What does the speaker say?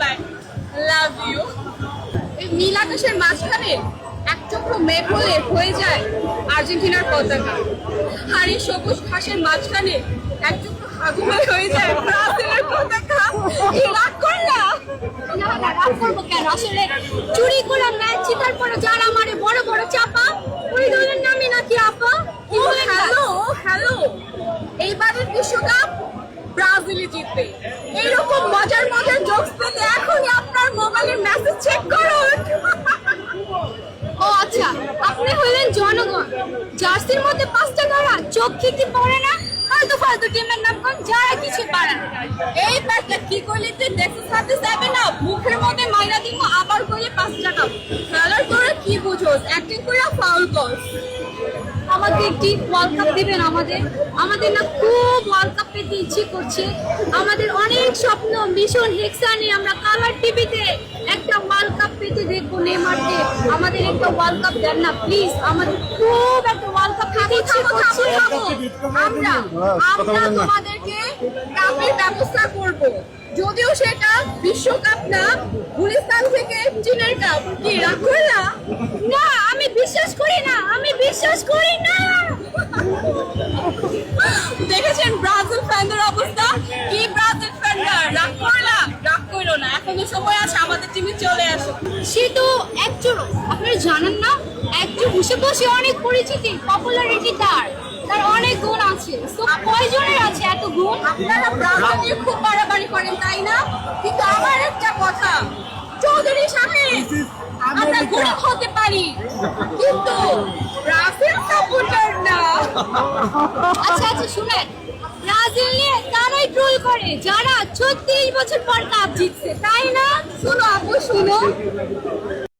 By, love you. এই নীল আকাশের মাঝখানে এক চক্র মেঘ হলে হয়ে যায় আর্জেন্টিনার পতাকা, আর এই সবুজ ঘাসের মাঝখানে এক চক্র হাগু হয়ে যায় ব্রাজিলের পতাকা। কি রাগ করলা? না না, রাগ করবো কেন? আসলে চুরি করে ম্যাচ জিতার পরে যারা আমারে বড় বড় চাপা, ওই দলের নামই নাকি আপা। ও হ্যালো হ্যালো, এইবারের বিশ্বকাপ ব্রাজিলই জিতবে। এইরকম মজার মজার জোকস পেতে এখনই আপনার মোবাইলের মেসেজ চেক করুন। ও আচ্ছা, আপনি হলেন জনগণ। জার্সির মধ্যে 5টা তারা, চোখে কি পড়ে না? ফালতু ফালতু টিমের নাম কোন, যারা কিছু পারে না। এই প্যাকটা কি করলি তুই? দেখছিস সাথে যাবে না, মুখের মধ্যে মাইরা দিব আবার করে 5 টাকা। খেলার করে কি বুঝোস? অ্যাক্টিং করে ফাউল করস। আমাদের একটি ওয়ার্ল্ড কাপ দিবেন। আমাদের না খুব ওয়ার্ল্ড কাপ পেতে ইচ্ছে করছে। আমাদের অনেক স্বপ্ন, মিশন হেক্সা নিয়ে আমরা কালার টিভিতে একটা ওয়ার্ল্ড কাপ পেতে দেখবো নেইমারকে। আমাদের একটা ওয়ার্ল্ড কাপ দেন না প্লিজ, আমাদের খুব একটা ওয়ার্ল্ড কাপ পেতে ইচ্ছে করছে। আমরা তোমাদেরকে কাপের ব্যবস্থা করব, যদিও সেটা বিশ্বকাপ না, গুলিস্তান থেকে চীনের কাপ। কি রাগ করলা? না, আমি বিশ্বাস করি না, আমি বিশ্বাস করি না। দেখেছেন ব্রাজিল ফ্যানদের অবস্থা? কি ব্রাজিল ফ্যানরা রাগ করলা? রাগ করলো না, এখনো সময় আছে, আমাদের টিমে চলে আসো। সে তো একজন, আপনারা জানেন না, একজন বসে বসে অনেক পরিচিতি, পপুলারিটি তার অনেক গুণ আছে। তো কয়জনের আছে এত গুণ? আপনারা ব্রাজিল নিয়ে খুব বাড়াবাড়ি করেন তাই না? কিন্তু আমার একটা কথা, চৌধুরী সাহেব, আমরা গরিব হতে পারি কিন্তু ব্রাজিল সাপোর্টার না। আচ্ছা আচ্ছা, শুনেন, ব্রাজিল নিয়ে তারাই ট্রোল করে যারা 36 বছর পর কাপ জিতছে, তাই না? শুনো আপু শুনো,